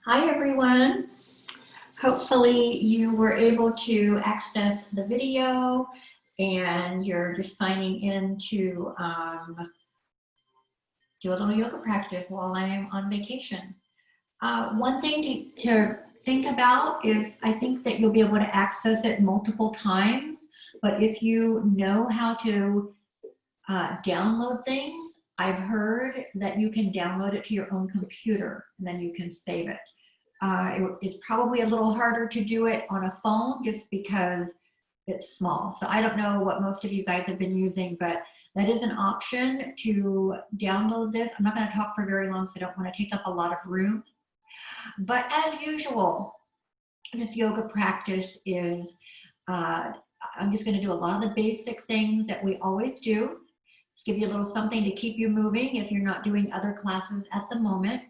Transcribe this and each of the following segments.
Hi everyone. Hopefully you were able to access the video and you're just signing in to do a little yoga practice while I'm on vacation. One thing to think about is I think that you'll be able to access it multiple times, but if you know how to download things, I've heard that you can download it to your own computer and then you can save it. It's probably a little harder to do it on a phone just because it's small. So I don't know what most of you guys have been using, but that is an option to download this. I'm not going to talk for very long, so I don't want to take up a lot of room. But as usual, this yoga practice is, I'm just going to do a lot of the basic things that we always do. Just give you a little something to keep you moving if you're not doing other classes at the moment.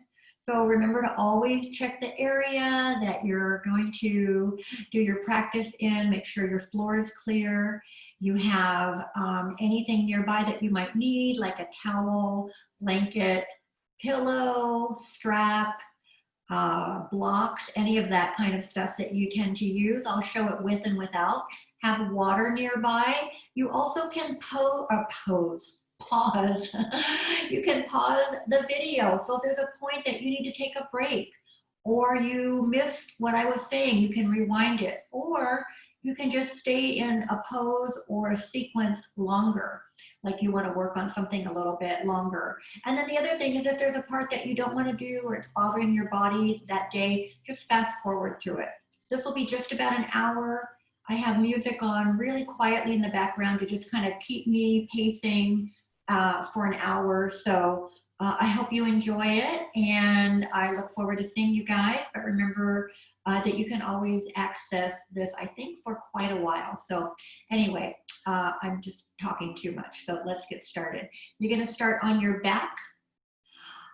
So remember to always check the area that you're going to do your practice in. Make sure your floor is clear. You have anything nearby that you might need, like a towel, blanket, pillow, strap, blocks, any of that kind of stuff that you tend to use. I'll show it with and without. Have water nearby. You also can pause. You can pause the video. So if there's a point that you need to take a break or you missed what I was saying, you can rewind it, or you can just stay in a pose or a sequence longer, like you want to work on something a little bit longer. And then the other thing is if there's a part that you don't want to do or it's bothering your body that day, just fast forward through it. This will be just about an hour. I have music on really quietly in the background to just kind of keep me pacing for an hour. So I hope you enjoy it and I look forward to seeing you guys. But remember that you can always access this, I think, for quite a while. So anyway, I'm just talking too much. So let's get started. You're going to start on your back.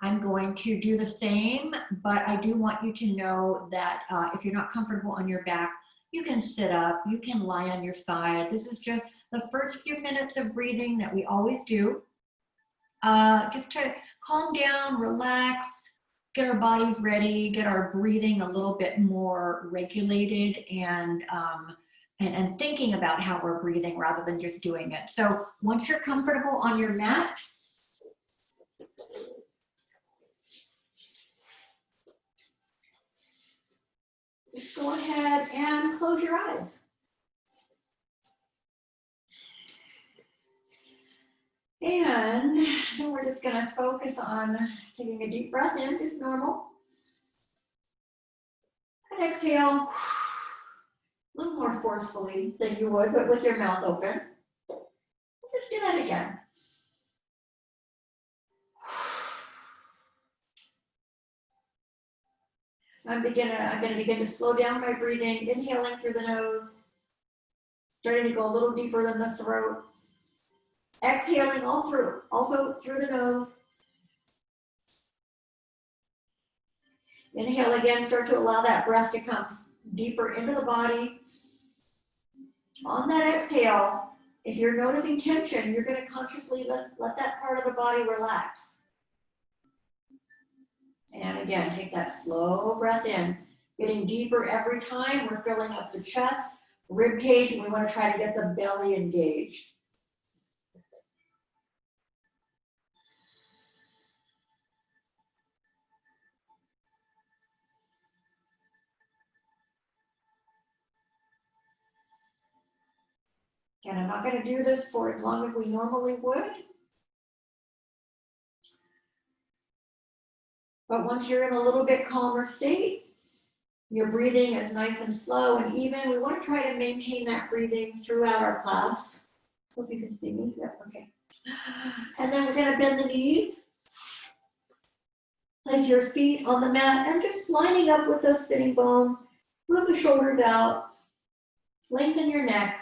I'm going to do the same, but I do want you to know that if you're not comfortable on your back, you can sit up, you can lie on your side. This is just the first few minutes of breathing that we always do. Just to calm down, relax, get our bodies ready, get our breathing a little bit more regulated and thinking about how we're breathing rather than just doing it. So once you're comfortable on your mat, just go ahead and close your eyes. And then we're just gonna focus on taking a deep breath in, just normal. And exhale a little more forcefully than you would, but with your mouth open. Just do that again. I'm gonna begin to slow down my breathing, inhaling through the nose, starting to go a little deeper than the throat. Exhaling also through the nose. Inhale again, start to allow that breath to come deeper into the body. On that exhale, if you're noticing tension, you're going to consciously let that part of the body relax. And again, take that slow breath in, getting deeper every time. We're filling up the chest, rib cage, and we want to try to get the belly engaged. And I'm not going to do this for as long as we normally would. But once you're in a little bit calmer state, your breathing is nice and slow and even. We want to try to maintain that breathing throughout our class. Hope you can see me. Yep, okay. And then we're going to bend the knees. Place your feet on the mat and just lining up with those sitting bones. Move the shoulders out. Lengthen your neck.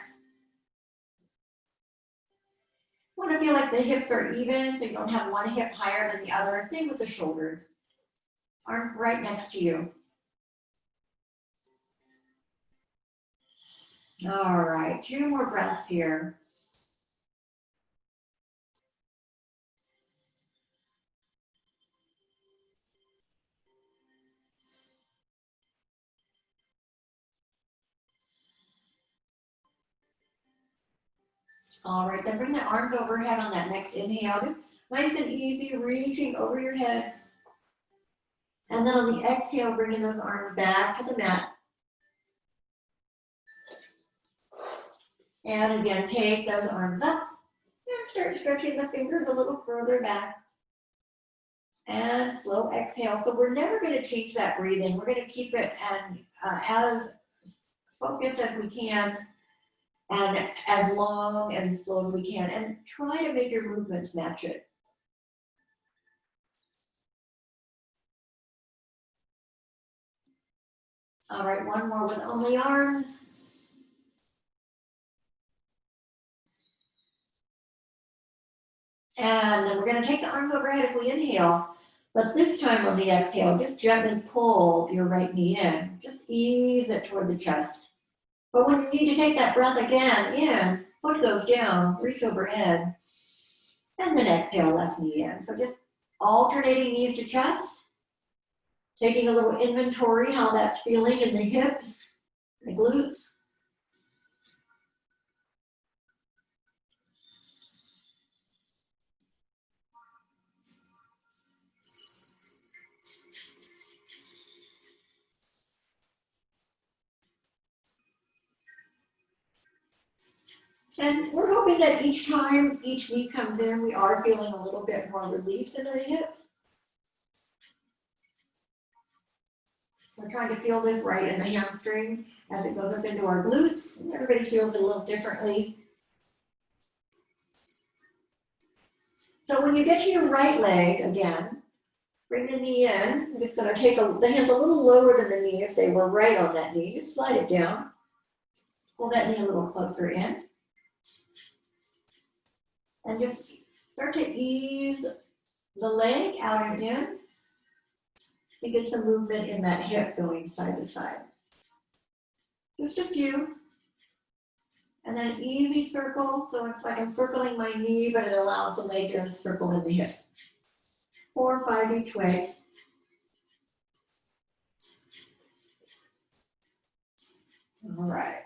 You want to feel like the hips are even, so you don't have one hip higher than the other. Same with the shoulders. Arms right next to you. All right, 2 more breaths here. All right, then bring the arms overhead on that next inhale. Just nice and easy, reaching over your head. And then on the exhale, bringing those arms back to the mat. And again, take those arms up and start stretching the fingers a little further back. And slow exhale. So we're never going to change that breathing. We're going to keep it as focused as we can and as long and slow as we can. And try to make your movements match it. All right, one more with only arms. And then we're going to take the arms overhead if we inhale. But this time on the exhale, just gently pull your right knee in. Just ease it toward the chest. But when you need to take that breath again in, foot goes down, reach overhead. And then exhale, left knee in. So just alternating knees to chest. Taking a little inventory, how that's feeling in the hips, the glutes. And we're hoping that each time each knee comes in, we are feeling a little bit more relief in the hips. We're trying to feel this right in the hamstring as it goes up into our glutes. Everybody feels it a little differently. So when you get to your right leg, again, bring the knee in. I'm just going to take the hand a little lower than the knee if they were right on that knee. Just slide it down. Pull that knee a little closer in. And just start to ease the leg out and in. You get some movement in that hip going side to side. Just a few. And then easy circle. So it's like I'm circling my knee, but it allows the leg to circle in the hip. 4 or 5 each way. All right.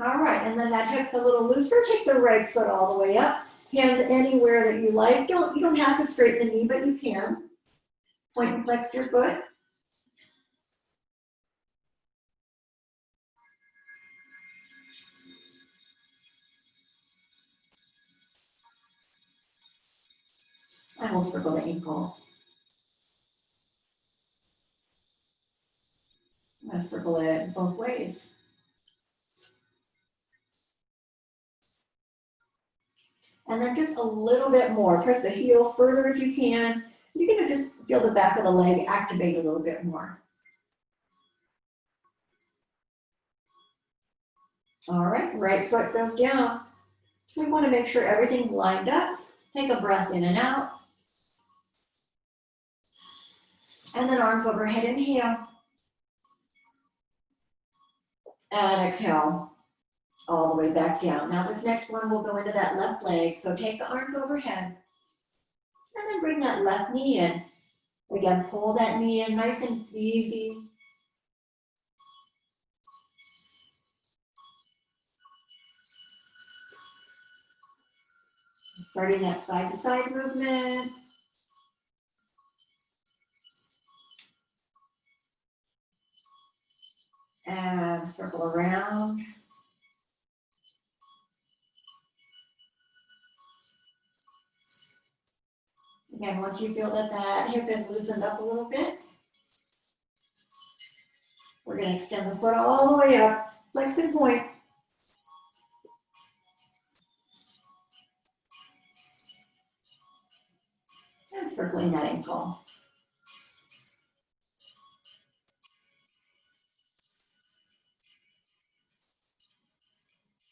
All right, and then that hip's a little looser. Take the right foot all the way up. Hands anywhere that you like. You don't have to straighten the knee, but you can. Point and flex your foot. And we'll circle the ankle. I'm going to circle it both ways. And then just a little bit more. Press the heel further if you can. You're going to just feel the back of the leg activate a little bit more. All right, right foot goes down. We want to make sure everything's lined up. Take a breath in and out. And then arms overhead, inhale. And exhale, all the way back down. Now this next one will go into that left leg. So take the arms overhead. And then bring that left knee in. Again, pull that knee in nice and easy. Starting that side to side movement. And circle around. Again, once you feel that that hip is loosened up a little bit, we're going to extend the foot all the way up, flex and point. And circling that ankle.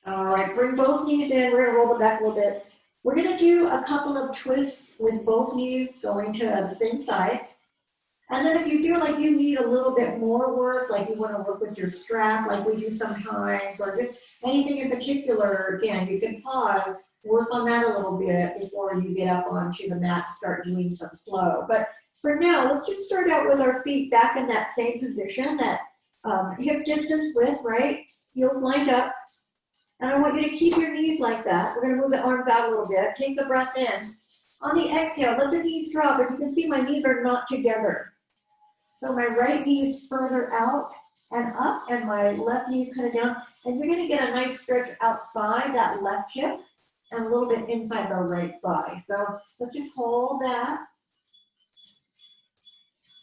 All right, bring both knees in. We're going to roll it back a little bit. We're going to do a couple of twists with both knees going to the same side. And then if you feel like you need a little bit more work, like you want to work with your strap like we do sometimes, or just anything in particular, again, you can pause, work on that a little bit before you get up onto the mat and start doing some flow. But For now, let's just start out with our feet back in that same position, that hip distance width, right? Heels lined up. And I want you to keep your knees like that. We're gonna move the arms out a little bit. Take the breath in. On the exhale, let the knees drop. As you can see, my knees are not together. So my right knee is further out and up, and my left knee is kind of down. And you're gonna get a nice stretch outside that left hip and a little bit inside the right thigh. So let's just hold that.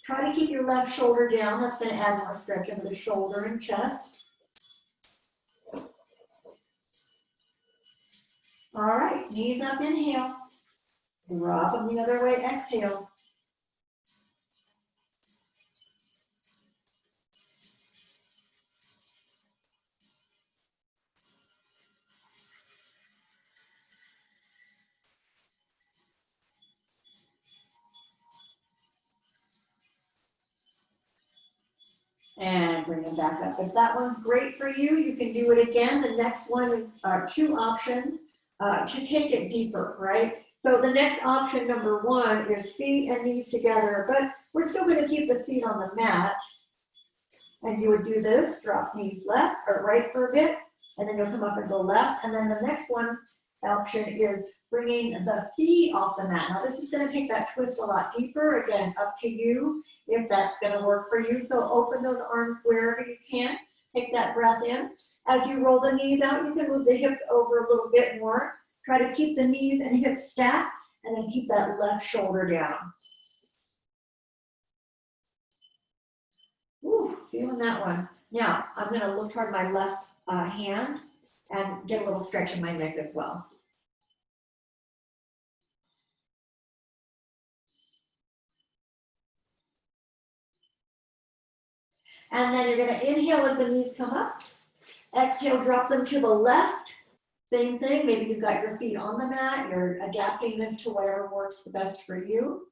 Try to keep your left shoulder down. That's gonna add more stretch into the shoulder and chest. All right, knees up, inhale. Drop them the other way, exhale. And bring them back up. If that one's great for you, you can do it again. The next one is 2 options to take it deeper, right? So the next option, number 1, is feet and knees together, but we're still going to keep the feet on the mat. And you would do this, drop knees left or right for a bit, and then you'll come up and go left. And then the next one option is bringing the feet off the mat. Now this is going to take that twist a lot deeper. Again, up to you if that's going to work for you. So open those arms wherever you can. Take that breath in. As you roll the knees out, you can move the hips over a little bit more. Try to keep the knees and hips stacked, and then keep that left shoulder down. Ooh, feeling that one. Now, I'm going to look toward my left hand and get a little stretch in my neck as well. And then you're going to inhale as the knees come up. Exhale, drop them to the left. Same thing, maybe you've got your feet on the mat. You're adapting them to whatever works the best for you.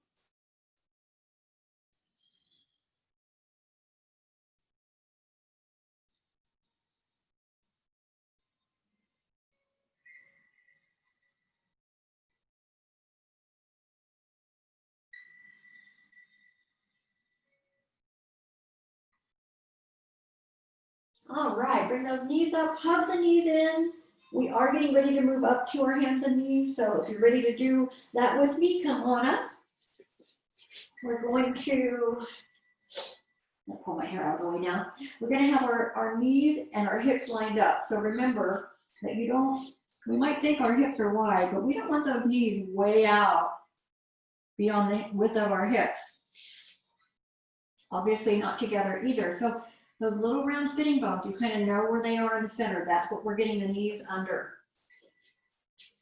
All right, bring those knees up, hug the knees in. We are getting ready to move up to our hands and knees, so if you're ready to do that with me, come on up. We're going to, I'll pull my hair out of the way now. We're going to have our knees and our hips lined up. So remember that you don't, we might think our hips are wide, but we don't want those knees way out beyond the width of our hips. Obviously not together either. So those little round sitting bones, you kind of know where they are in the center. That's what we're getting the knees under.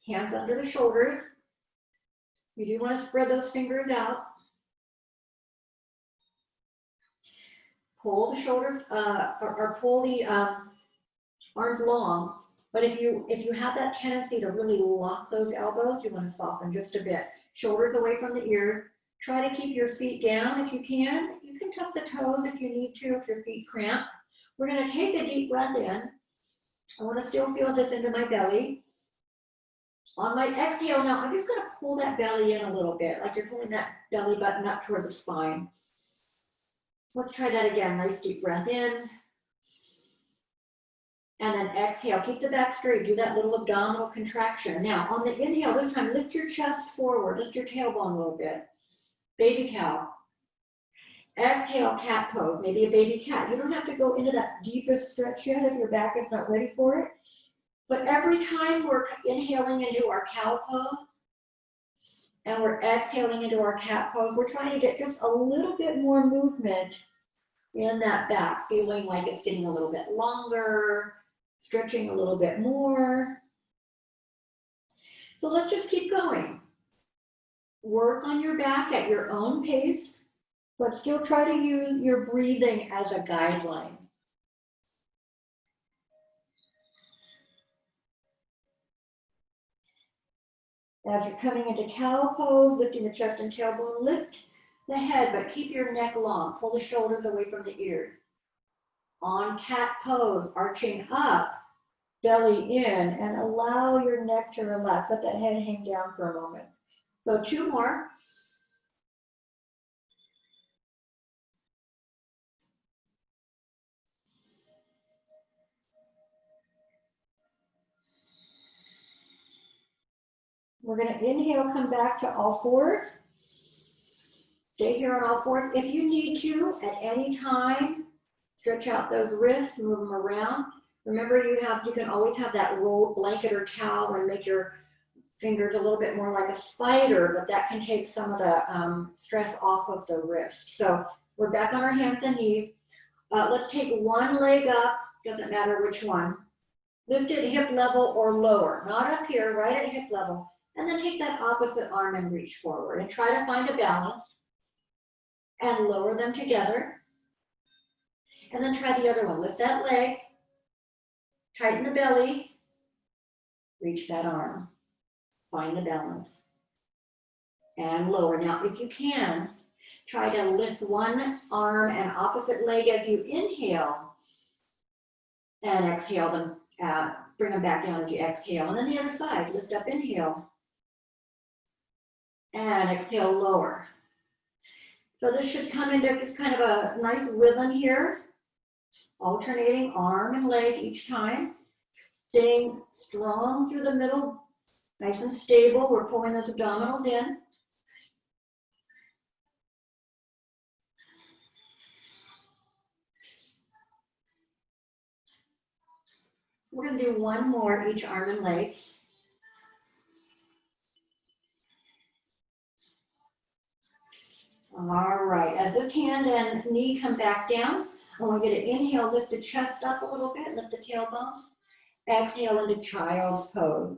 Hands under the shoulders. You do want to spread those fingers out. Pull the shoulders, or pull the arms long. But if you have that tendency to really lock those elbows, you want to soften just a bit. Shoulders away from the ears. Try to keep your feet down if you can. You can tuck the toes if you need to, if your feet cramp. We're going to take a deep breath in. I want to still feel this into my belly. On my exhale now, I'm just going to pull that belly in a little bit, like you're pulling that belly button up toward the spine. Let's try that again. Nice deep breath in. And then exhale. Keep the back straight. Do that little abdominal contraction. Now, on the inhale, this time, lift your chest forward. Lift your tailbone a little bit. Baby cow. Exhale, cat pose. Maybe a baby cat. You don't have to go into that deepest stretch yet if your back is not ready for it. But every time we're inhaling into our cow pose and we're exhaling into our cat pose, we're trying to get just a little bit more movement in that back, feeling like it's getting a little bit longer, stretching a little bit more. So let's just keep going. Work on your back at your own pace, but still try to use your breathing as a guideline. As you're coming into cow pose, lifting the chest and tailbone, lift the head, but keep your neck long. Pull the shoulders away from the ears. On cat pose, arching up, belly in, and allow your neck to relax. Let that head hang down for a moment. So 2 more. We're going to inhale, come back to all fours. Stay here on all fours. If you need to, at any time, stretch out those wrists, move them around. Remember, you can always have that rolled blanket or towel and make your fingers a little bit more like a spider, but that can take some of the stress off of the wrist. So we're back on our hands and knees. Let's take one leg up, doesn't matter which one. Lift it hip level or lower, not up here, right at hip level. And then take that opposite arm and reach forward and try to find a balance and lower them together. And then try the other one. Lift that leg, tighten the belly, reach that arm. Find the balance and lower. Now, if you can, try to lift one arm and opposite leg as you inhale and exhale them, bring them back down as you exhale. And then the other side, lift up, inhale, and exhale, lower. So this should come into just kind of a nice rhythm here, alternating arm and leg each time, staying strong through the middle. Nice and stable, we're pulling those abdominals in. We're going to do one more each arm and leg. All right, as this hand and knee come back down, I want you to inhale, lift the chest up a little bit, lift the tailbone. Exhale into child's pose.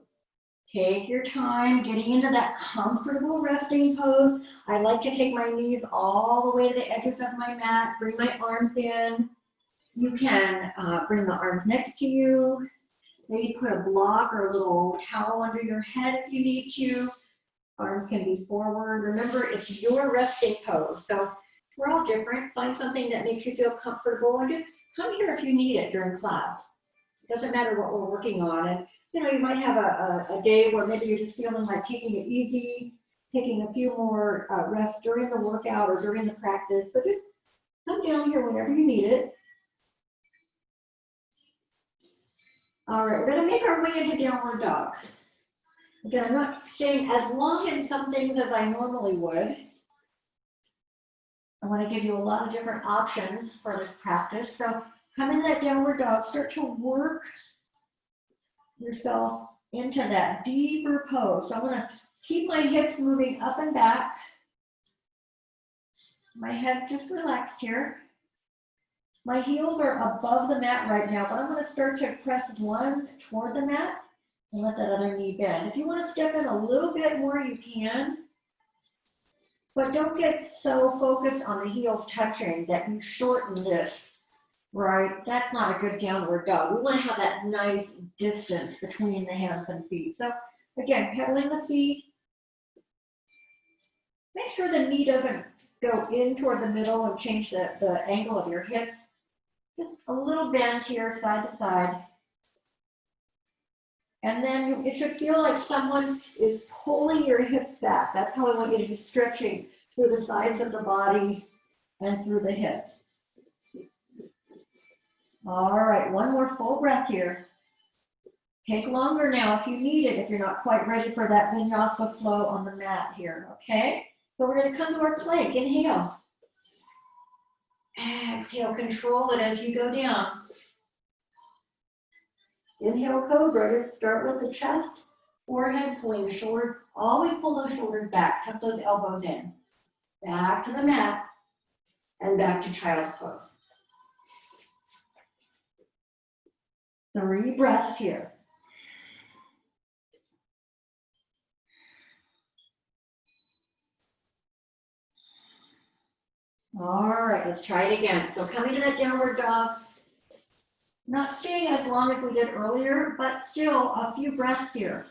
Take your time getting into that comfortable resting pose. I like to take my knees all the way to the edges of my mat, bring my arms in. You can bring the arms next to you. Maybe put a block or a little towel under your head if you need to. Arms can be forward. Remember, it's your resting pose. So we're all different. Find something that makes you feel comfortable and just come here if you need it during class. It doesn't matter what we're working on. And you might have a day where maybe you're just feeling like taking it easy, taking a few more rests during the workout or during the practice, but just come down here whenever you need it. All right, we're gonna make our way into downward dog. Again, I'm not staying as long in some things as I normally would. I wanna give you a lot of different options for this practice. So come into that downward dog, start to work yourself into that deeper pose. So I'm going to keep my hips moving up and back. My head just relaxed here. My heels are above the mat right now, but I'm going to start to press one toward the mat and let that other knee bend. If you want to step in a little bit more, you can. But don't get so focused on the heels touching that you shorten this. Right, that's not a good downward dog. We want to have that nice distance between the hands and feet. So again, pedaling the feet. Make sure the knee doesn't go in toward the middle and change the angle of your hips. Just a little bend here, side to side. And then it should feel like someone is pulling your hips back. That's how I want you to be stretching through the sides of the body and through the hips. All right, one more full breath here. Take longer now if you need it, if you're not quite ready for that vinyasa flow on the mat here, okay? So we're gonna come to our plank, inhale. Exhale, control it as you go down. Inhale, cobra, just start with the chest, forehead, pulling the shoulder, always pull those shoulders back, tuck those elbows in. Back to the mat, and back to child's pose. 3 breaths here. All right, let's try it again. So coming to that downward dog, not staying as long as we did earlier, but still a few breaths here.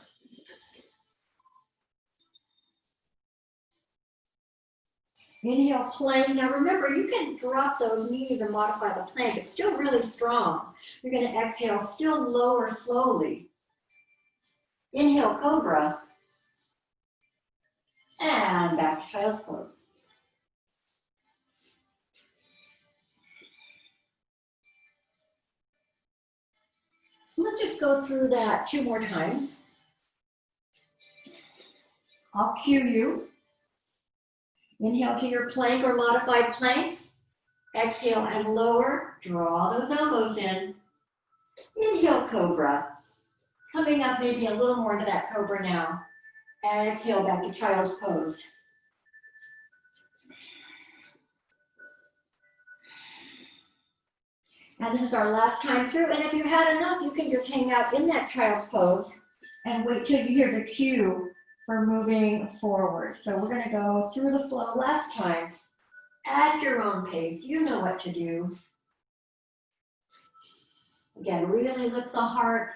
Inhale, plank. Now remember, you can drop those knees and modify the plank. It's still really strong. You're going to exhale, still lower slowly. Inhale, cobra. And back to child's pose. Let's just go through that 2 more times. I'll cue you. Inhale to your plank or modified plank. Exhale and lower. Draw those elbows in. Inhale, cobra. Coming up maybe a little more to that cobra now. Exhale back to child's pose. And this is our last time through. And if you've had enough, you can just hang out in that child's pose and wait till you hear the cue for moving forward. So we're going to go through the flow last time at your own pace. You know what to do. Again, really lift the heart.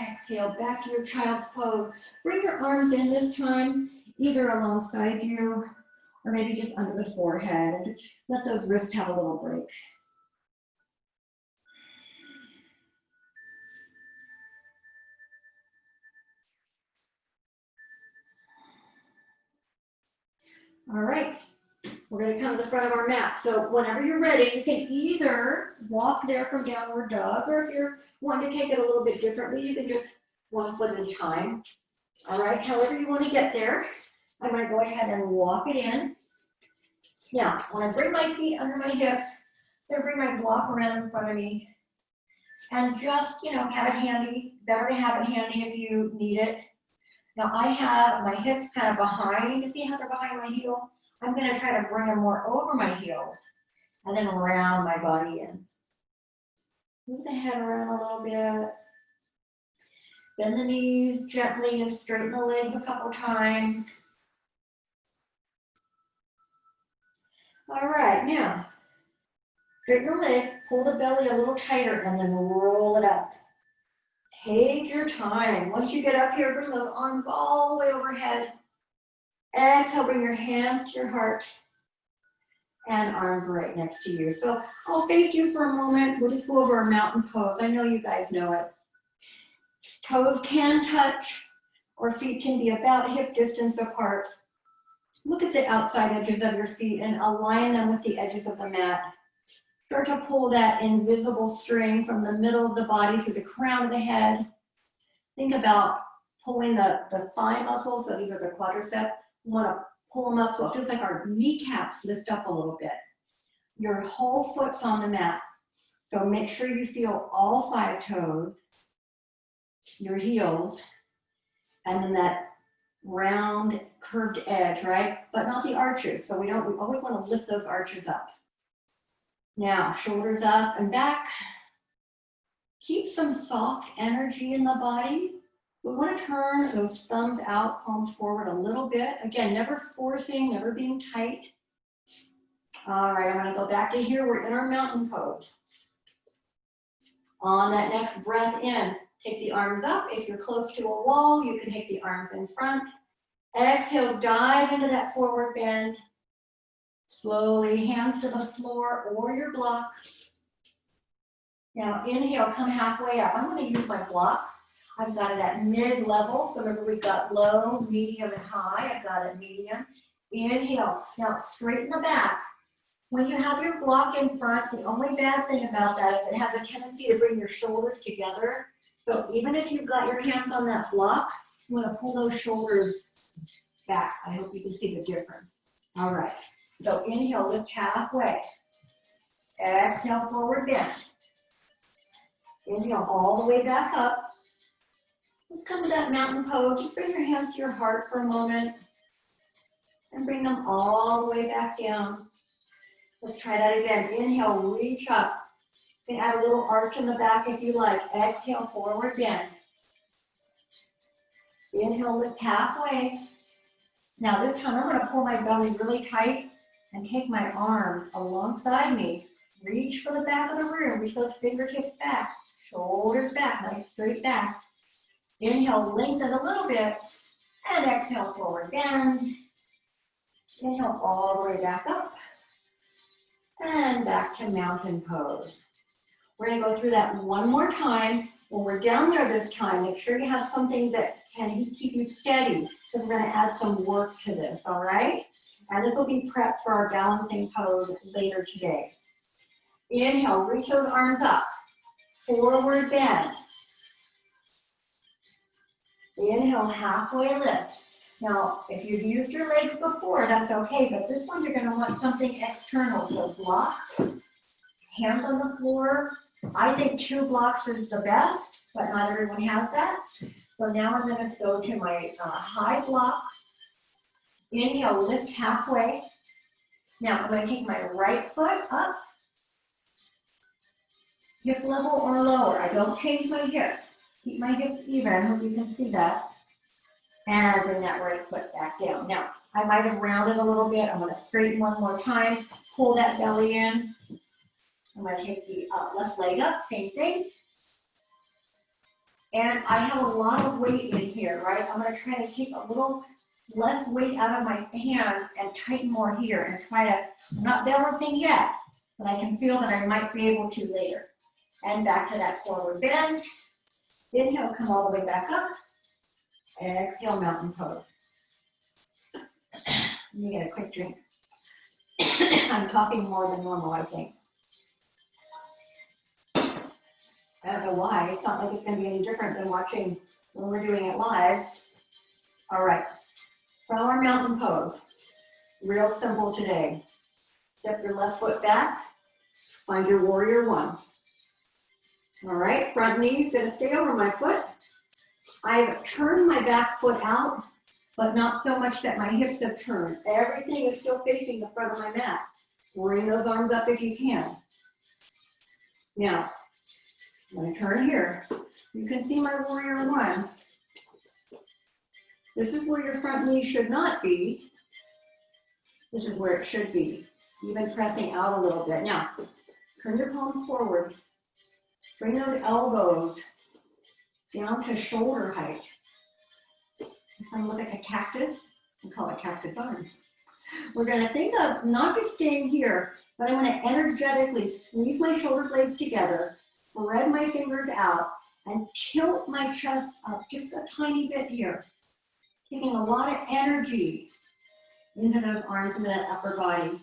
Exhale back to your child's pose. Bring your arms in this time, either alongside you or maybe just under the forehead. And just let those wrists have a little break. All right, we're going to come to the front of our mat. So whenever you're ready, you can either walk there from downward dog, or if you're wanting to take it a little bit differently, you can just one foot at a time. All right, however you want to get there, I'm going to go ahead and walk it in. Now, when I bring my feet under my hips, I'm going to bring my block around in front of me. And just, have it handy. Better to have it handy if you need it. Now I have my hips kind of behind. See how they're behind my heel? I'm going to try to bring them more over my heels and then round my body in. Move the head around a little bit. Bend the knees gently and straighten the legs a couple times. All right, now straighten the leg, pull the belly a little tighter, and then roll it up. Take your time. Once you get up here, bring those arms all the way overhead. Exhale, bring your hands to your heart and arms right next to you. So I'll face you for a moment. We'll just go over a mountain pose. I know you guys know it. Toes can touch, or feet can be about hip distance apart. Look at the outside edges of your feet and align them with the edges of the mat. Start to pull that invisible string from the middle of the body through the crown of the head. Think about pulling the thigh muscles, so these are the quadriceps. You want to pull them up so it feels like our kneecaps lift up a little bit. Your whole foot's on the mat. So make sure you feel all 5 toes, your heels, and then that round curved edge, right? But not the arches. So we always want to lift those arches up. Now, shoulders up and back. Keep some soft energy in the body. We want to turn those thumbs out, palms forward a little bit. Again, never forcing, never being tight. All right, I'm going to go back to here. We're in our mountain pose. On that next breath in, take the arms up. If you're close to a wall, you can take the arms in front. Exhale, dive into that forward bend. Slowly, hands to the floor or your block. Now inhale, come halfway up. I'm going to use my block. I've got it at mid-level. So remember, we've got low, medium, and high. I've got it medium. Inhale. Now straighten the back. When you have your block in front, the only bad thing about that is it has a tendency to bring your shoulders together. So even if you've got your hands on that block, you want to pull those shoulders back. I hope you can see the difference. All right. So inhale, lift halfway. Exhale, forward bend. Inhale all the way back up. Let's come to that mountain pose. Just bring your hands to your heart for a moment. And bring them all the way back down. Let's try that again. Inhale, reach up. You can add a little arch in the back if you like. Exhale, forward bend. Inhale, lift halfway. Now this time I'm going to pull my belly really tight and take my arms alongside me. Reach for the back of the room. Reach those fingertips back. Shoulders back, nice straight back. Inhale, lengthen a little bit. And exhale, forward bend. Inhale all the way back up. And back to mountain pose. We're going to go through that one more time. When we're down there this time, make sure you have something that can keep you steady, because we're going to add some work to this, all right? And this will be prep for our balancing pose later today. Inhale, reach those arms up. Forward bend. Inhale, halfway lift. Now, if you've used your legs before, that's okay, but this one you're gonna want something external. So block, hands on the floor. I think 2 blocks is the best, but not everyone has that. So now I'm gonna go to my high block. Inhale, lift halfway. Now I'm gonna take my right foot up, hip level or lower. I don't change my hips. Keep my hips even, hope you can see that. And bring that right foot back down. Now, I might have rounded a little bit. I'm gonna straighten one more time, pull that belly in. I'm gonna take the left leg up, same thing. And I have a lot of weight in here, right? I'm gonna try to take a little less weight out of my hand and tighten more here and try to, I'm not balancing yet, but I can feel that I might be able to later. And back to that forward bend. Inhale, come all the way back up. Exhale, mountain pose. Let me get a quick drink. I'm talking more than normal, I think. I don't know why. It's not like it's going to be any different than watching when we're doing it live. All right. From our mountain pose, real simple today. Step your left foot back. Find your warrior one. All right. Front knee is going to stay over my foot. I've turned my back foot out, but not so much that my hips have turned. Everything is still facing the front of my mat. Bring those arms up if you can. Now, I'm going to turn here. You can see my warrior one. This is where your front knee should not be. This is where it should be. Even pressing out a little bit. Now, turn your palm forward. Bring those elbows down to shoulder height. If I look at a cactus, we call it cactus arms. We're going to think of not just staying here, but I'm going to energetically squeeze my shoulder blades together, spread my fingers out, and tilt my chest up just a tiny bit here. Taking a lot of energy into those arms, into that upper body.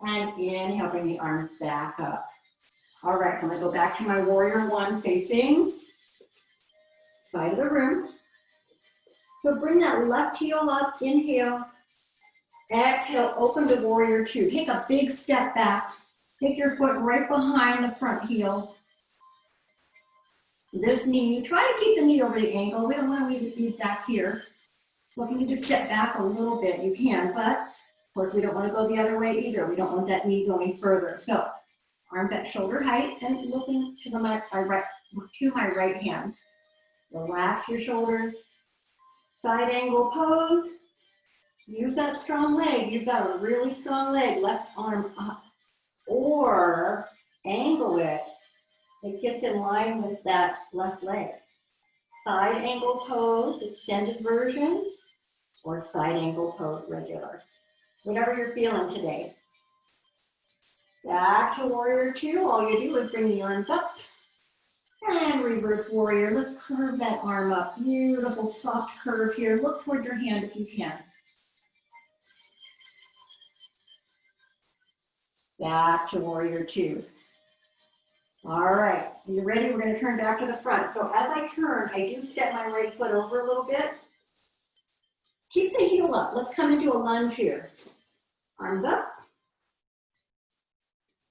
And inhale, bring the arms back up. All right, I'm going to go back to my warrior one facing side of the room. So bring that left heel up, inhale. Exhale, open to warrior two. Take a big step back. Take your foot right behind the front heel. This knee, try to keep the knee over the ankle. We don't want to leave the feet back here. So if you need to step back a little bit, you can, but of course we don't want to go the other way either. We don't want that knee going further. So arms at shoulder height and looking to my right hand. Relax your shoulders. Side angle pose. Use that strong leg. You've got a really strong leg. Left arm up. Or angle it. It gets in line with that left leg. Side angle pose, extended version, or side angle pose, regular. Whatever you're feeling today. Back to warrior two. All you do is bring the arms up. And reverse warrior. Let's curve that arm up. Beautiful soft curve here. Look toward your hand if you can. Back to warrior two. All right, you ready? We're going to turn back to the front. So as I turn, I do step my right foot over a little bit. Keep the heel up. Let's come into a lunge here. Arms up.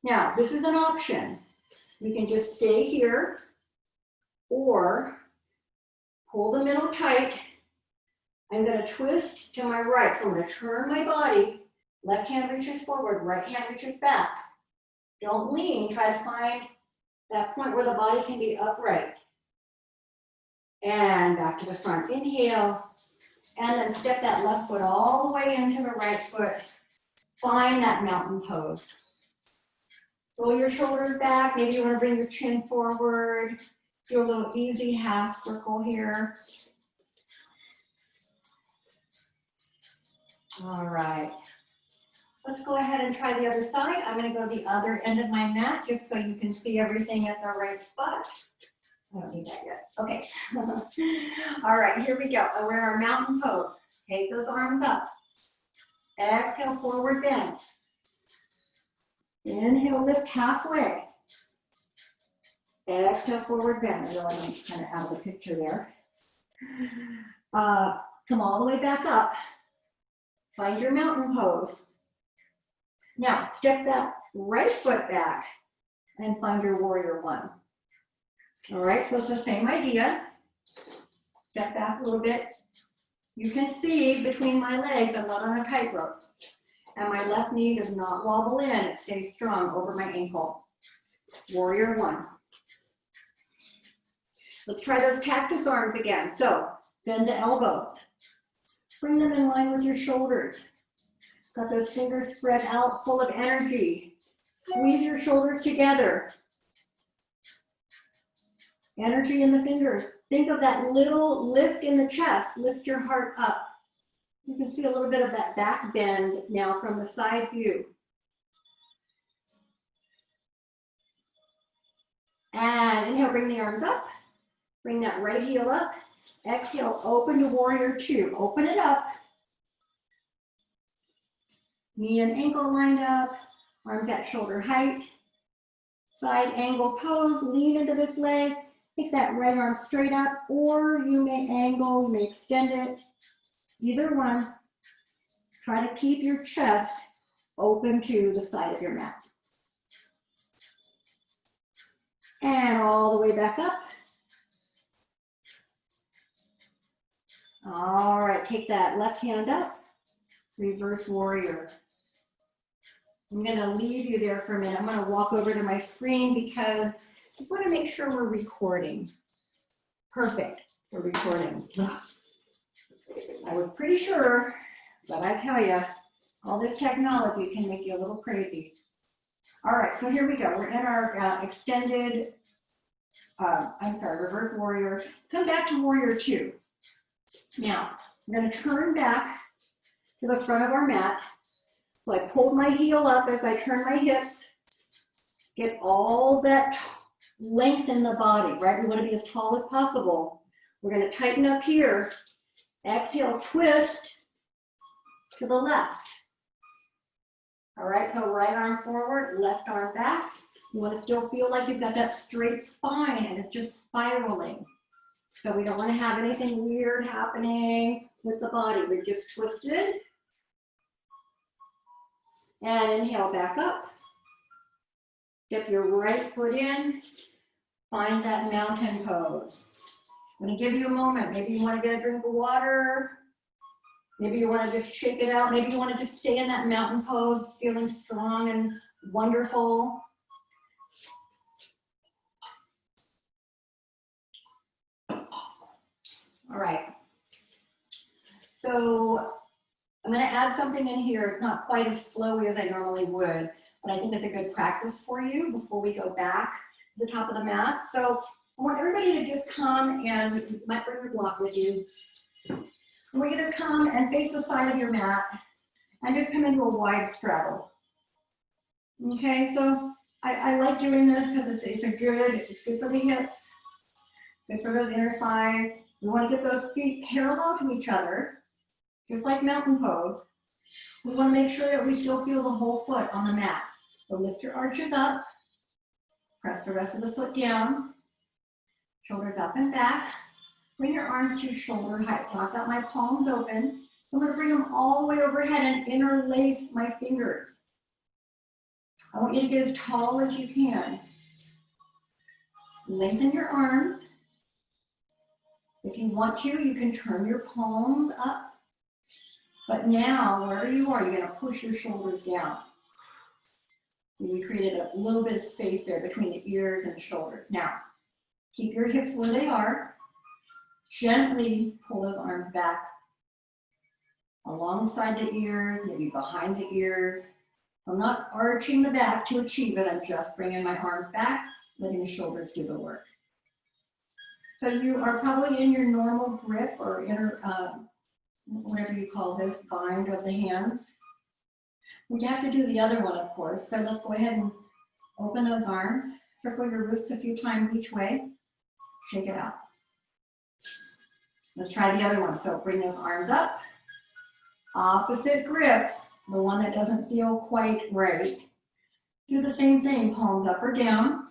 Now, this is an option. You can just stay here or pull the middle tight. I'm going to twist to my right. So I'm going to turn my body. Left hand reaches forward, right hand reaches back. Don't lean. Try to find that point where the body can be upright. And back to the front. Inhale. And then step that left foot all the way into the right foot. Find that mountain pose. Roll your shoulders back. Maybe you want to bring your chin forward. Do a little easy half circle here. All right. Let's go ahead and try the other side. I'm going to go to the other end of my mat just so you can see everything in the right spot. I don't need that yet. Okay. All right, here we go. We're in our mountain pose. Take those arms up. Exhale, forward bend. Inhale, lift halfway. Exhale, forward bend. I realize I'm kind of out of the picture there. Come all the way back up. Find your mountain pose. Now, step that right foot back and find your warrior one. All right, so it's the same idea. Step back a little bit. You can see between my legs, I'm not on a tightrope. And my left knee does not wobble in, it stays strong over my ankle. Warrior one. Let's try those cactus arms again. So, bend the elbows. Bring them in line with your shoulders. Got those fingers spread out, full of energy. Squeeze your shoulders together. Energy in the fingers. Think of that little lift in the chest. Lift your heart up. You can see a little bit of that back bend now from the side view. And inhale, bring the arms up. Bring that right heel up. Exhale, open to warrior two. Open it up. Knee and ankle lined up. Arms at shoulder height. Side angle pose. Lean into this leg. Take that right arm straight up, or you may angle, you may extend it. Either one. Try to keep your chest open to the side of your mat. And all the way back up. All right, take that left hand up. Reverse warrior. I'm going to leave you there for a minute. I'm going to walk over to my screen because I just want to make sure we're recording. Perfect, we're recording. I was pretty sure, but I tell you, all this technology can make you a little crazy. All right, so here we go. We're in our extended, reverse warrior. Come back to warrior two. Now, we're going to turn back to the front of our mat. So I pulled my heel up as I turn my hips. Get all that length in the body, right? We want to be as tall as possible. We're going to tighten up here. Exhale, twist to the left. All right, so right arm forward, left arm back. You want to still feel like you've got that straight spine and it's just spiraling. So we don't want to have anything weird happening with the body. We're just twisted. And inhale back up. Step your right foot in. Find that mountain pose. I'm going to give you a moment. Maybe you want to get a drink of water. Maybe you want to just shake it out. Maybe you want to just stay in that mountain pose, feeling strong and wonderful. All right. So I'm going to add something in here. It's not quite as flowy as I normally would, but I think it's a good practice for you before we go back to the top of the mat. So I want everybody to just come, and you might bring your block with you. I want you to come and face the side of your mat and just come into a wide straddle. Okay, so I like doing this because it's good for the hips, good for those inner thighs. We want to get those feet parallel to each other, just like mountain pose. We want to make sure that we still feel the whole foot on the mat. So lift your arches up, press the rest of the foot down, shoulders up and back. Bring your arms to shoulder height. I've got my palms open. I'm going to bring them all the way overhead and interlace my fingers. I want you to get as tall as you can. Lengthen your arms. If you want to, you can turn your palms up. But now, wherever you are, you're going to push your shoulders down. We created a little bit of space there between the ears and the shoulders. Now, keep your hips where they are. Gently pull those arms back alongside the ears, maybe behind the ears. I'm not arching the back to achieve it. I'm just bringing my arms back, letting the shoulders do the work. So you are probably in your normal grip or inner, whatever you call this, bind of the hands. We have to do the other one, of course. So let's go ahead and open those arms. Circle your wrists a few times each way. Shake it out. Let's try the other one. So bring those arms up. Opposite grip, the one that doesn't feel quite right. Do the same thing, palms up or down.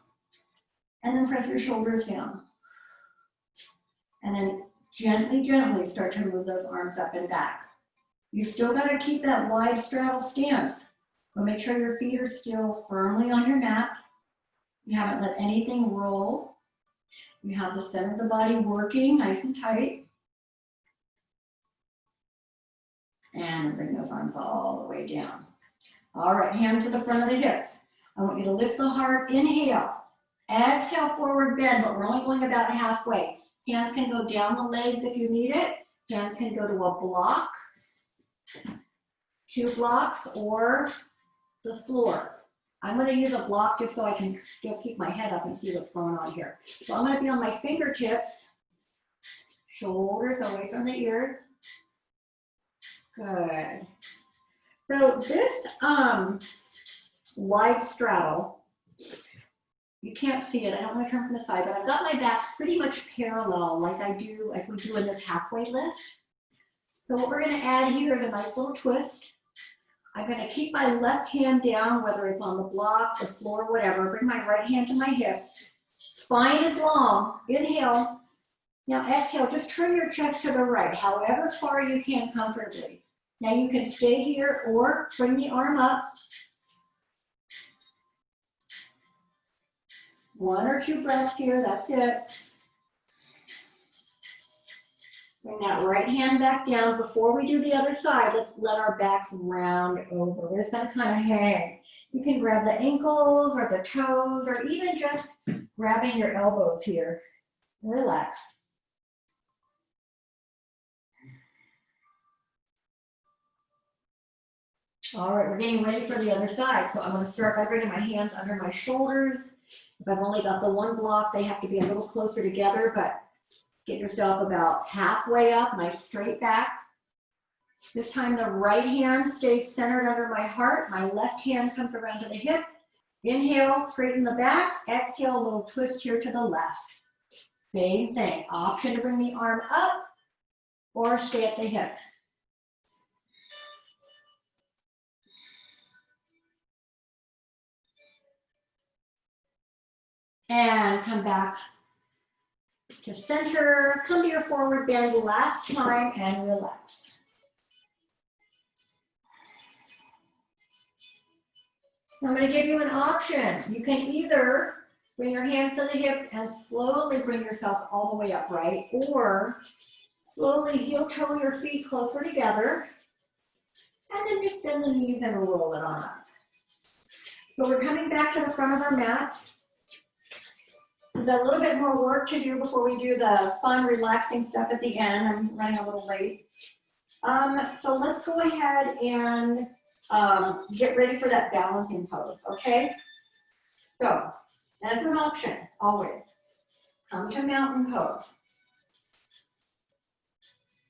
And then press your shoulders down. And then Gently, gently start to move those arms up and back. You still got to keep that wide straddle stance. But make sure your feet are still firmly on your mat. You haven't let anything roll. You have the center of the body working nice and tight. And bring those arms all the way down. All right, hand to the front of the hips. I want you to lift the heart, inhale. Exhale, forward bend, but we're only going about halfway. Hands can go down the legs if you need it. Hands can go to a block, 2 blocks, or the floor. I'm going to use a block just so I can still keep my head up and see what's going on here. So I'm going to be on my fingertips, shoulders away from the ears. Good. So this wide straddle, you can't see it. I don't want to turn from the side, but I've got my back pretty much parallel like we do in this halfway lift. So what we're going to add here is a nice little twist. I'm going to keep my left hand down, whether it's on the block, the floor, whatever. Bring my right hand to my hip. Spine is long. Inhale. Now exhale. Just turn your chest to the right, however far you can comfortably. Now you can stay here or bring the arm up. 1 or 2 breaths here. That's it. Bring that right hand back down. Before we do the other side, let's let our backs round over. We're just going to kind of hang. You can grab the ankles or the toes or even just grabbing your elbows here. Relax. All right, we're getting ready for the other side. So I'm going to start by bringing my hands under my shoulders. If I've only got the 1 block, they have to be a little closer together, but get yourself about halfway up, nice straight back. This time the right hand stays centered under my heart. My left hand comes around to the hip. Inhale, straighten the back. Exhale, a little twist here to the left. Same thing. Option to bring the arm up or stay at the hip. And come back to center. Come to your forward bend last time and relax. I'm going to give you an option. You can either bring your hands to the hip and slowly bring yourself all the way upright, or slowly heel toe your feet closer together, and then just bend the knees and roll it on up. So we're coming back to the front of our mat. We've got a little bit more work to do before we do the fun, relaxing stuff at the end. I'm running a little late. So let's go ahead and get ready for that balancing pose, okay? So, as an option, always, come to mountain pose.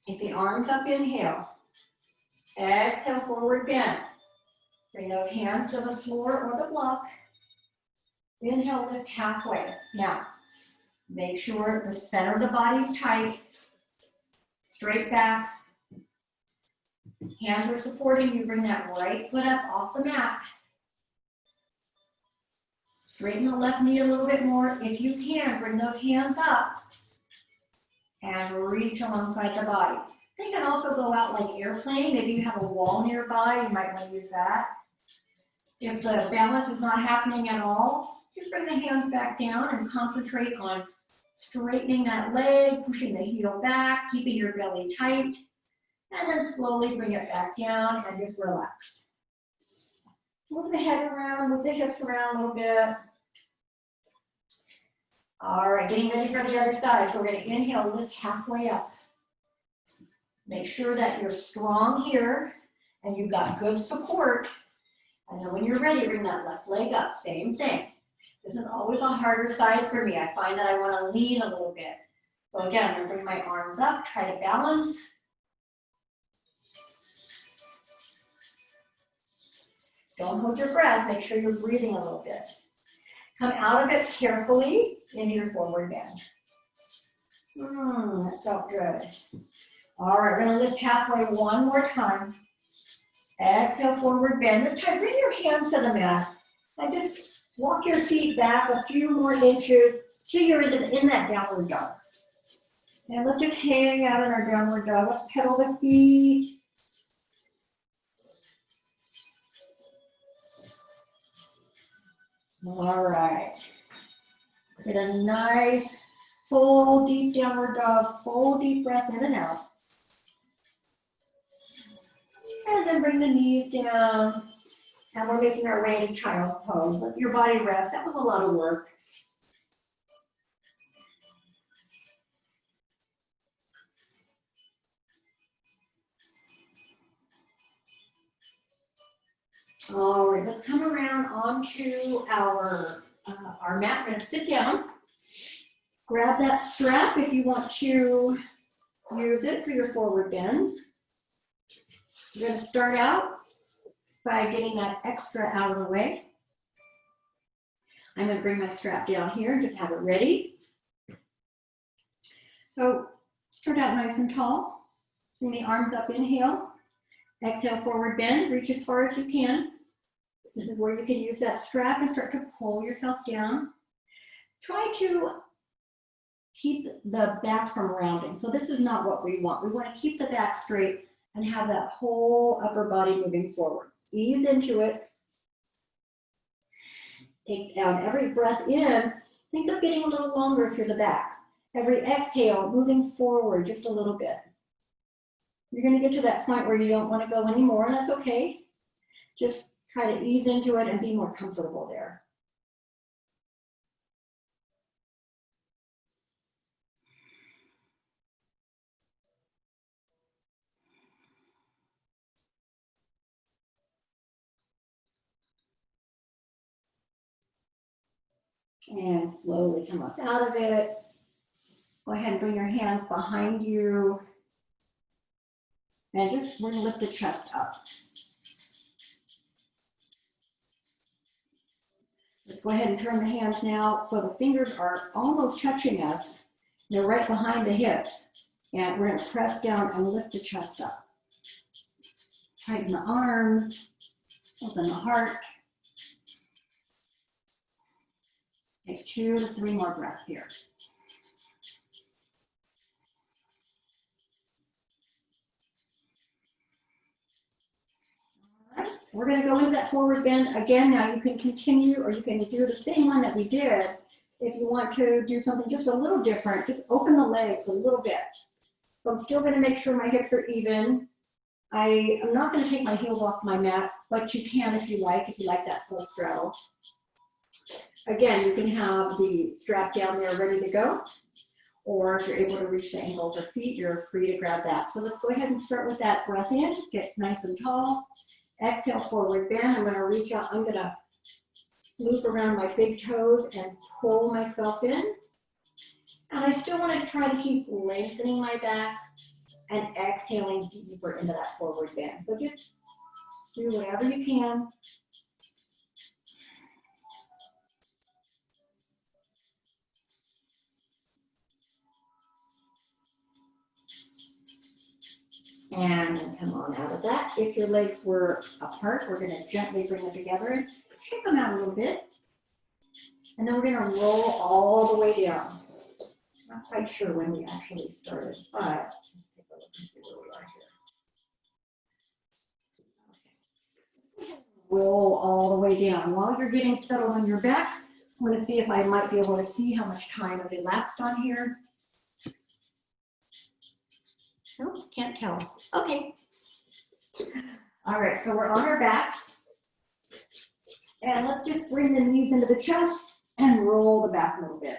Keep the arms up, inhale. Exhale, forward bend. Bring those hands to the floor or the block. Inhale, lift halfway. Now, make sure the center of the body is tight. Straight back. Hands are supporting you. Bring that right foot up off the mat. Straighten the left knee a little bit more. If you can, bring those hands up and reach alongside the body. They can also go out like airplane. Maybe you have a wall nearby. You might want to use that. If the balance is not happening at all, just bring the hands back down and concentrate on straightening that leg, pushing the heel back, keeping your belly tight, and then slowly bring it back down and just relax. Move the head around, move the hips around a little bit. All right, getting ready for the other side. So we're going to inhale, lift halfway up. Make sure that you're strong here and you've got good support. And then when you're ready, bring that left leg up. Same thing. This is always a harder side for me. I find that I want to lean a little bit. So again, I'm going to bring my arms up, try to balance. Don't hold your breath. Make sure you're breathing a little bit. Come out of it carefully into your forward bend. That felt good. All right, we're going to lift halfway one more time. Exhale, forward bend. This time, bring your hands to the mat and just walk your feet back a few more inches till you're in that downward dog. And let's just hang out in our downward dog. Let's pedal the feet. All right. Get a nice full deep downward dog, full deep breath in and out. And then bring the knees down. And we're making our way into child's pose. Let your body rest. That was a lot of work. All right, let's come around onto our mat. We're gonna sit down. Grab that strap if you want to use it for your forward bend. We're gonna start out by getting that extra out of the way. I'm gonna bring my strap down here and just have it ready. So start out nice and tall. Bring the arms up, inhale. Exhale, forward bend, reach as far as you can. This is where you can use that strap and start to pull yourself down. Try to keep the back from rounding. So this is not what we want. We want to keep the back straight and have that whole upper body moving forward. Ease into it. Take down every breath in. Think of getting a little longer through the back. Every exhale, moving forward just a little bit. You're going to get to that point where you don't want to go anymore, and that's okay. Just try to ease into it and be more comfortable there. And slowly come up out of it. Go ahead and bring your hands behind you. And just, we're going to lift the chest up. Let's go ahead and turn the hands now so the fingers are almost touching us. They're right behind the hips. And we're going to press down and lift the chest up. Tighten the arms, open the heart. Take 2 to 3 more breaths here. All right, we're going to go into that forward bend again. Now you can continue, or you can do the same one that we did. If you want to do something just a little different, just open the legs a little bit. So I'm still going to make sure my hips are even. I am not going to take my heels off my mat, but you can if you like that full straddle. Again, you can have the strap down there ready to go, or if you're able to reach the ankles or feet, you're free to grab that. So let's go ahead and start with that breath in, get nice and tall. Exhale, forward bend. I'm going to reach out, I'm going to loop around my big toes and pull myself in. And I still want to try to keep lengthening my back and exhaling deeper into that forward bend. So just do whatever you can. And then come on out of that. If your legs were apart, we're going to gently bring them together and shake them out a little bit. And then we're going to roll all the way down. Not quite sure when we actually started, but let's take a look and see where we are here. Okay. Roll all the way down. While you're getting settled on your back, I'm going to see if I might be able to see how much time has elapsed on here. Oh, can't tell. Okay. All right, so we're on our backs. And let's just bring the knees into the chest and roll the back a little bit.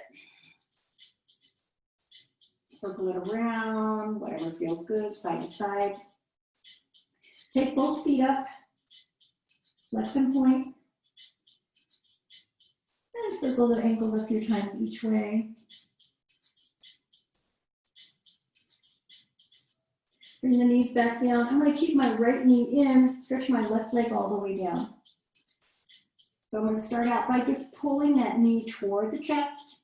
Circle it around, whatever feels good, side to side. Take both feet up, flex and point. And circle the ankles a few times each way. Bring the knees back down. I'm going to keep my right knee in, stretch my left leg all the way down. So I'm going to start out by just pulling that knee toward the chest.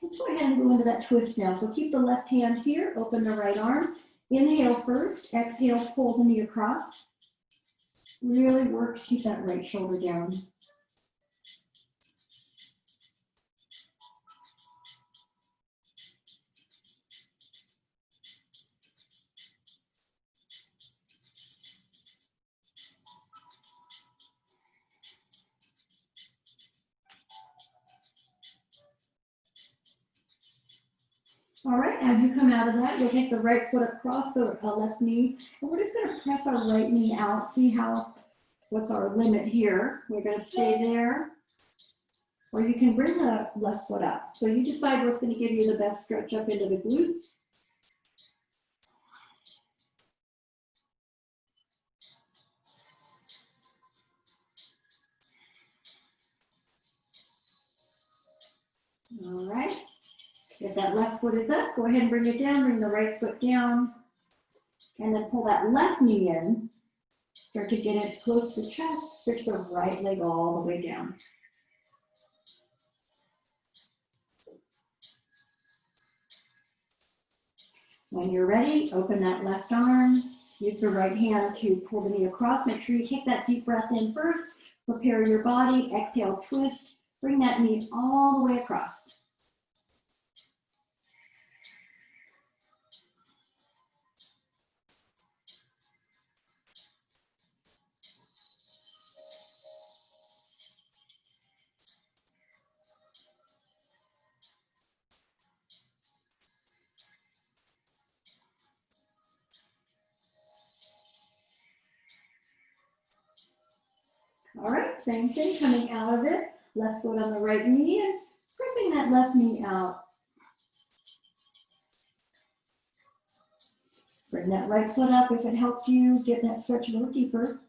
Let's go ahead and go into that twist now. So keep the left hand here, open the right arm, Inhale first, exhale, pull the knee across. Really work to keep that right shoulder down. All right, as you come out of that, you'll take the right foot across the left knee, and we're just going to press our right knee out. See what's our limit here. We're going to stay there, or you can bring the left foot up. So you decide what's going to give you the best stretch up into the glutes. All right. If that left foot is up, go ahead and bring it down, bring the right foot down, and then pull that left knee in. Start to get it close to the chest, stretch the right leg all the way down. When you're ready, open that left arm, use the right hand to pull the knee across. Make sure you take that deep breath in first, prepare your body, exhale, twist, bring that knee all the way across. All right, same thing, coming out of it. Left foot on the right knee and pressing that left knee out. Bring that right foot up if it helps you get that stretch a little deeper.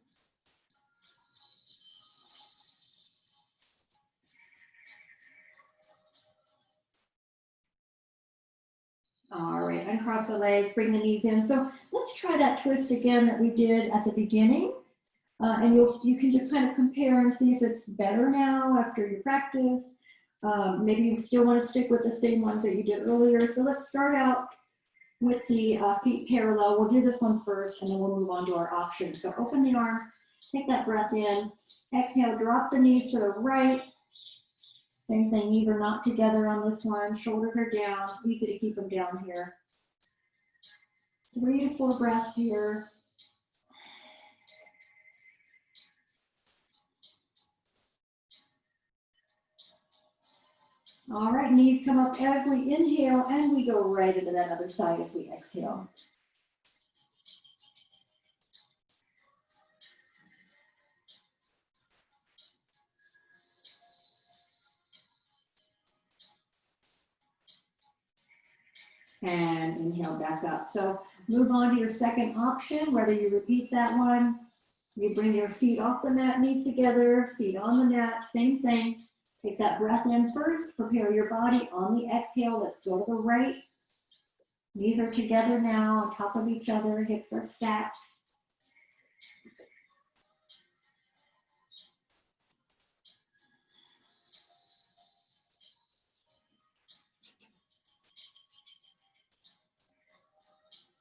All right, uncross the legs, bring the knees in. So let's try that twist again that we did at the beginning. And you can just kind of compare and see if it's better now after your practice. Maybe you still want to stick with the same ones that you did earlier. So let's start out with the feet parallel. We'll do this one first and then we'll move on to our options. So open the arm, take that breath in, exhale, drop the knees to the right. Same thing, knees are not together on this one, shoulders are down, easy to keep them down here. 3 to 4 breaths here. All right, knees come up as we inhale and we go right into that other side as we exhale. And inhale back up. So move on to your second option, whether you repeat that one, you bring your feet off the mat, knees together, feet on the mat, same thing. Take that breath in first, prepare your body on the exhale. Let's go to the right. Knees are together now on top of each other, hips are stacked.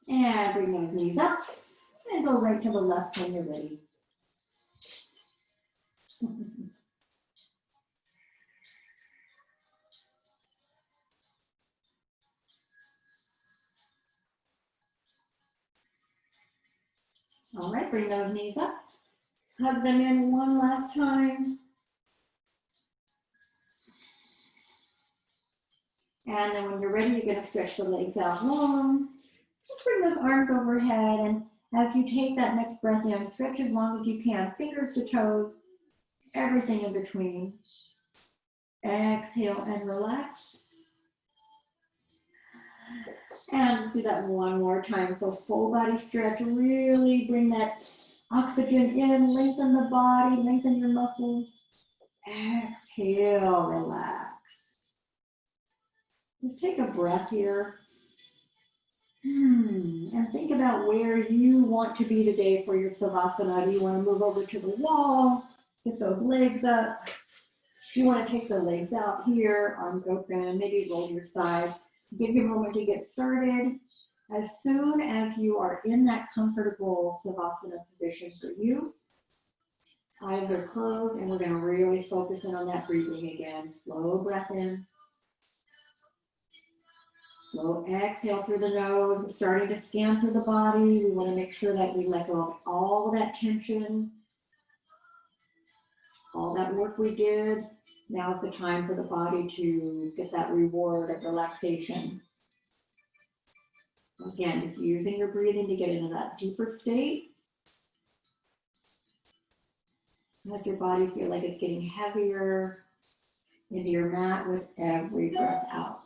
And bring those knees up and go right to the left when you're ready. All right, bring those knees up. Hug them in one last time. And then when you're ready, you're going to stretch the legs out long. Just bring those arms overhead. And as you take that next breath in, stretch as long as you can. Fingers to toes, everything in between. Exhale and relax. And do that one more time. So full body stretch. Really bring that oxygen in. Lengthen the body. Lengthen your muscles. Exhale, relax. Just take a breath here. And think about where you want to be today for your Savasana. Do you want to move over to the wall? Get those legs up. You want to take the legs out here, arms open, maybe roll your sides. Give you a moment to get started. As soon as you are in that comfortable Savasana position for you, eyes are closed, and we're going to really focus in on that breathing again. Slow breath in. Slow exhale through the nose, starting to scan through the body. We want to make sure that we let go of all that tension, all that work we did. Now is the time for the body to get that reward of relaxation. Again, just using your breathing to get into that deeper state. Let your body feel like it's getting heavier into your mat with every breath out.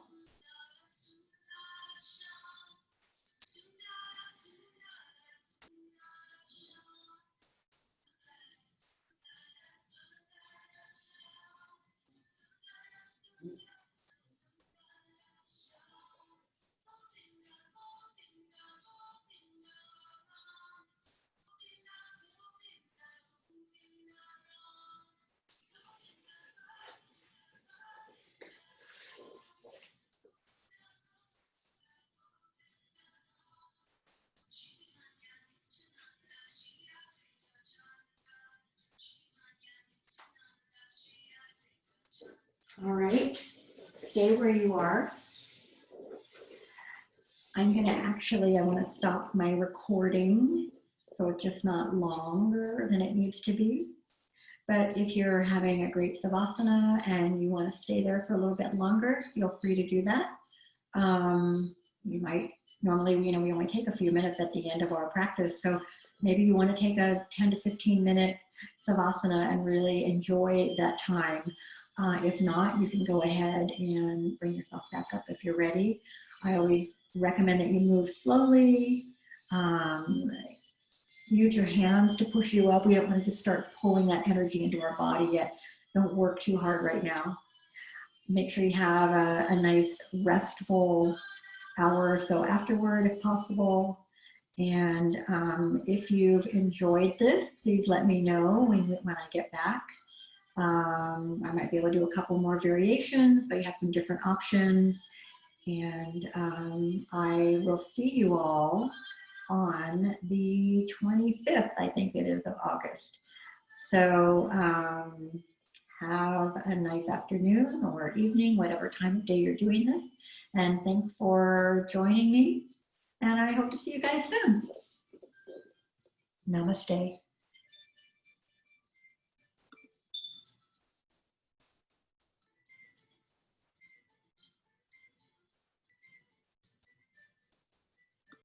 All right, stay where you are. I'm gonna I wanna stop my recording so it's just not longer than it needs to be. But if you're having a great Savasana and you wanna stay there for a little bit longer, feel free to do that. You might, normally, we only take a few minutes at the end of our practice, so maybe you wanna take a 10 to 15 minute Savasana and really enjoy that time. If not, you can go ahead and bring yourself back up if you're ready. I always recommend that you move slowly. Use your hands to push you up. We don't want to just start pulling that energy into our body yet. Don't work too hard right now. Make sure you have a nice restful hour or so afterward if possible. And if you've enjoyed this, please let me know when I get back. I might be able to do a couple more variations, so you have some different options. And I will see you all on the 25th, I think it is, of August. So have a nice afternoon or evening, whatever time of day you're doing this. And thanks for joining me. And I hope to see you guys soon. Namaste.